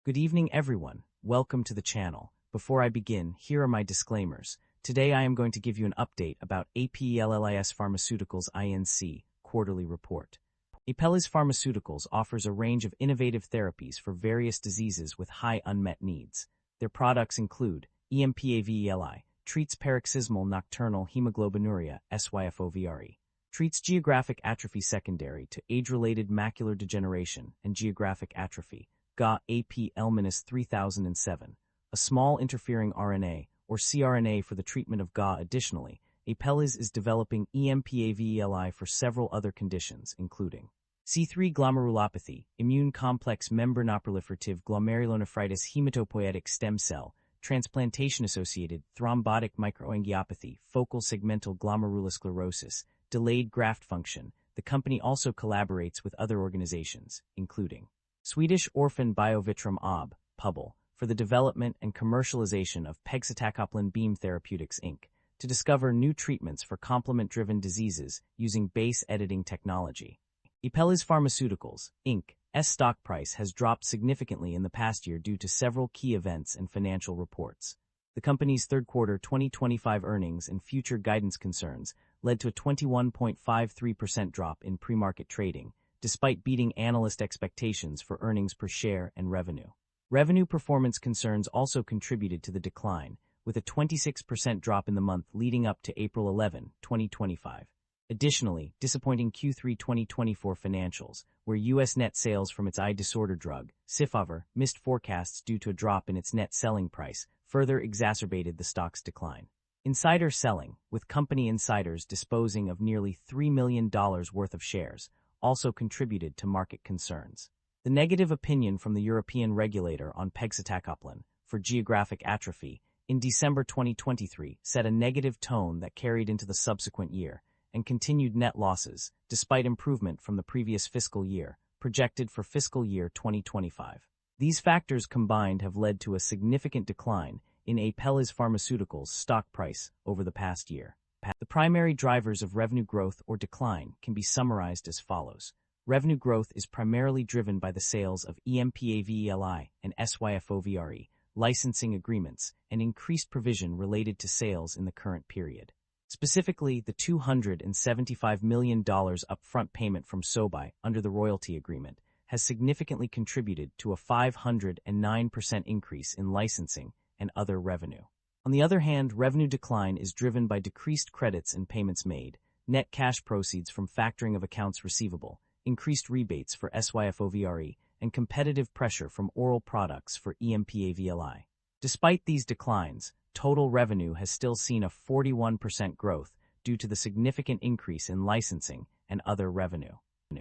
Good evening, everyone. Welcome to the channel. Before I begin, here are my disclaimers. Today I am going to give you an update about APELLIS Pharmaceuticals INC quarterly report. APELLIS Pharmaceuticals offers a range of innovative therapies for various diseases with high unmet needs. Their products include APELLIS, treats paroxysmal nocturnal hemoglobinuria (SYFOVRE), treats geographic atrophy secondary to age-related macular degeneration and geographic atrophy, GA-AP-L-3007, a small interfering RNA or cRNA for the treatment of GA. Additionally, APELLIS is developing APELLIS for several other conditions, including C3 glomerulopathy, immune complex membranoproliferative glomerulonephritis, hematopoietic stem cell transplantation-associated thrombotic microangiopathy, focal segmental glomerulosclerosis, delayed graft function. The company also collaborates with other organizations, including Swedish Orphan Biovitrum AB, PUBL, for the development and commercialization of pegcetacoplan Beam Therapeutics Inc., to discover new treatments for complement-driven diseases using base editing technology. APELLIS Pharmaceuticals, Inc.'s stock price has dropped significantly in the past year due to several key events and financial reports. The company's third quarter 2025 earnings and future guidance concerns led to a 21.53% drop in pre-market trading, despite beating analyst expectations for earnings per share and revenue. Revenue performance concerns also contributed to the decline, with a 26% drop in the month leading up to April 11, 2025. Additionally, disappointing Q3 2024 financials, where U.S. net sales from its eye disorder drug, Syfovre, missed forecasts due to a drop in its net selling price, further exacerbated the stock's decline. Insider selling, with company insiders disposing of nearly $3 million worth of shares, also contributed to market concerns. The negative opinion from the European regulator on pegcetacoplan for geographic atrophy in December 2023 set a negative tone that carried into the subsequent year and continued net losses, despite improvement from the previous fiscal year, projected for fiscal year 2025. These factors combined have led to a significant decline in APELLIS Pharmaceuticals' stock price over the past year. The primary drivers of revenue growth or decline can be summarized as follows. Revenue growth is primarily driven by the sales of APELLIS and SYFOVRE, licensing agreements, and increased provision related to sales in the current period. Specifically, the $275 million upfront payment from Sobi under the royalty agreement has significantly contributed to a 509% increase in licensing and other revenue. On the other hand, revenue decline is driven by decreased credits and payments made, net cash proceeds from factoring of accounts receivable, increased rebates for SYFOVRE, and competitive pressure from oral products for APELLIS. Despite these declines, total revenue has still seen a 41% growth due to the significant increase in licensing and other revenue.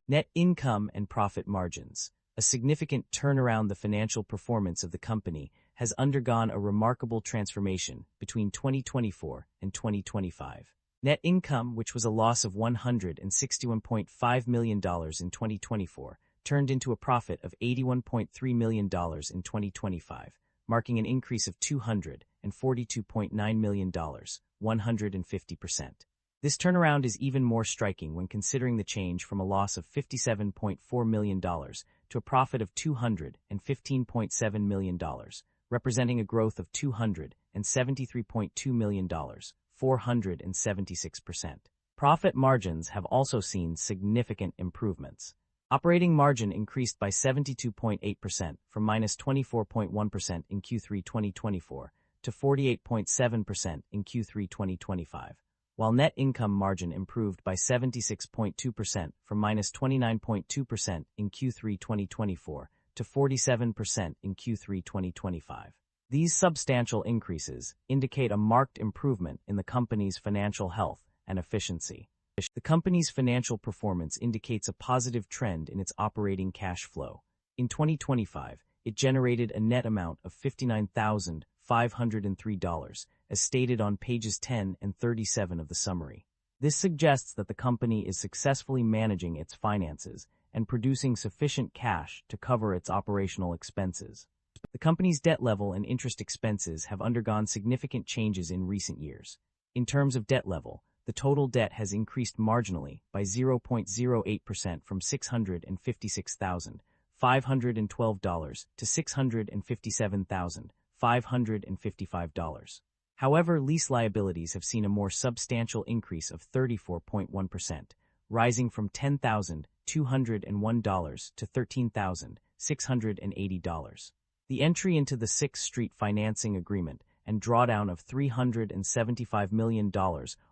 Net income and profit margins. A significant turnaround. The financial performance of the company has undergone a remarkable transformation between 2024 and 2025. Net income, which was a loss of $161.5 million in 2024, turned into a profit of $81.3 million in 2025, marking an increase of $242.9 million, 150%. This turnaround is even more striking when considering the change from a loss of $57.4 million to a profit of $215.7 million, representing a growth of $273.2 million, 476%. Profit margins have also seen significant improvements. Operating margin increased by 72.8% from -24.1% in Q3 2024 to 48.7% in Q3 2025, while net income margin improved by 76.2% from -29.2% in Q3 2024 to 47% in Q3 2025. These substantial increases indicate a marked improvement in the company's financial health and efficiency. The company's financial performance indicates a positive trend in its operating cash flow. In 2025, it generated a net amount of $59,503, as stated on pages 10 and 37 of the summary. This suggests that the company is successfully managing its finances and producing sufficient cash to cover its operational expenses. The company's debt level and interest expenses have undergone significant changes in recent years. In terms of debt level, the total debt has increased marginally by 0.08% from $656,000 $512 to $657,555. However, lease liabilities have seen a more substantial increase of 34.1%, rising from $10,201 to $13,680. The entry into the 6th Street financing agreement and drawdown of $375 million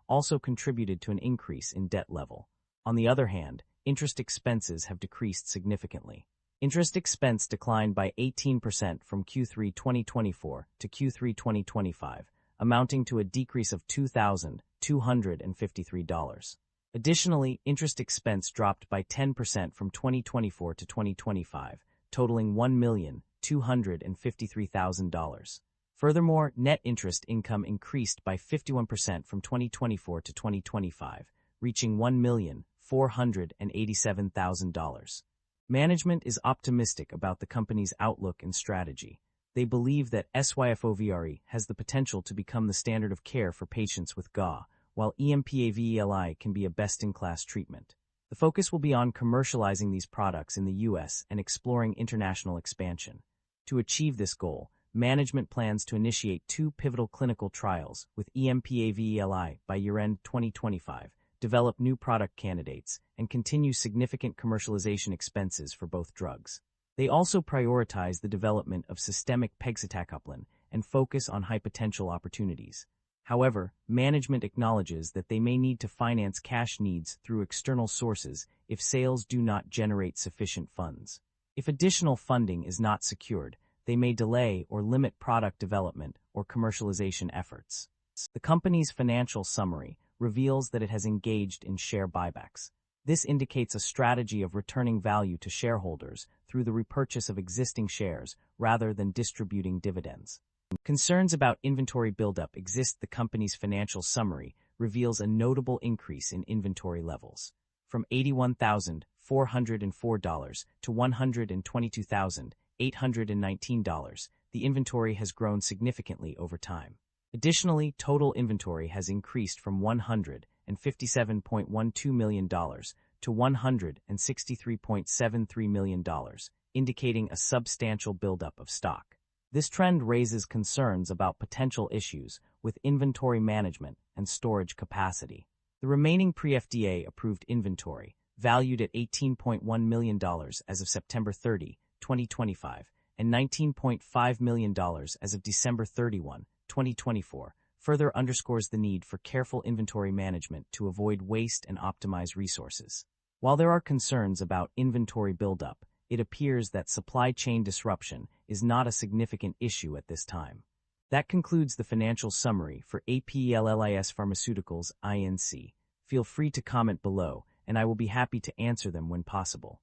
also contributed to an increase in debt level. On the other hand, interest expenses have decreased significantly. Interest expense declined by 18% from Q3 2024 to Q3 2025, amounting to a decrease of $2,253. Additionally, interest expense dropped by 10% from 2024 to 2025, totaling $1,253,000. Furthermore, net interest income increased by 51% from 2024 to 2025, reaching $1,487,000. Management is optimistic about the company's outlook and strategy. They believe that SYFOVRE has the potential to become the standard of care for patients with GA, while EMPAVELI can be a best-in-class treatment. The focus will be on commercializing these products in the U.S. and exploring international expansion. To achieve this goal, management plans to initiate 2 pivotal clinical trials with EMPAVELI by year-end 2025, develop new product candidates, and continue significant commercialization expenses for both drugs. They also prioritize the development of systemic pegcetacoplan and focus on high-potential opportunities. However, management acknowledges that they may need to finance cash needs through external sources if sales do not generate sufficient funds. If additional funding is not secured, they may delay or limit product development or commercialization efforts. The company's financial summary reveals that it has engaged in share buybacks. This indicates a strategy of returning value to shareholders through the repurchase of existing shares rather than distributing dividends. Concerns about inventory buildup exist. The company's financial summary reveals a notable increase in inventory levels. From $81,404 to $122,819, the inventory has grown significantly over time. Additionally, total inventory has increased from $157.12 million to $163.73 million, indicating a substantial buildup of stock. This trend raises concerns about potential issues with inventory management and storage capacity. The remaining pre-FDA approved inventory, valued at $18.1 million as of September 30, 2025, and $19.5 million as of December 31, 2024, further underscores the need for careful inventory management to avoid waste and optimize resources. While there are concerns about inventory buildup, it appears that supply chain disruption is not a significant issue at this time. That concludes the financial summary for APELLIS Pharmaceuticals Inc. Feel free to comment below, and I will be happy to answer them when possible.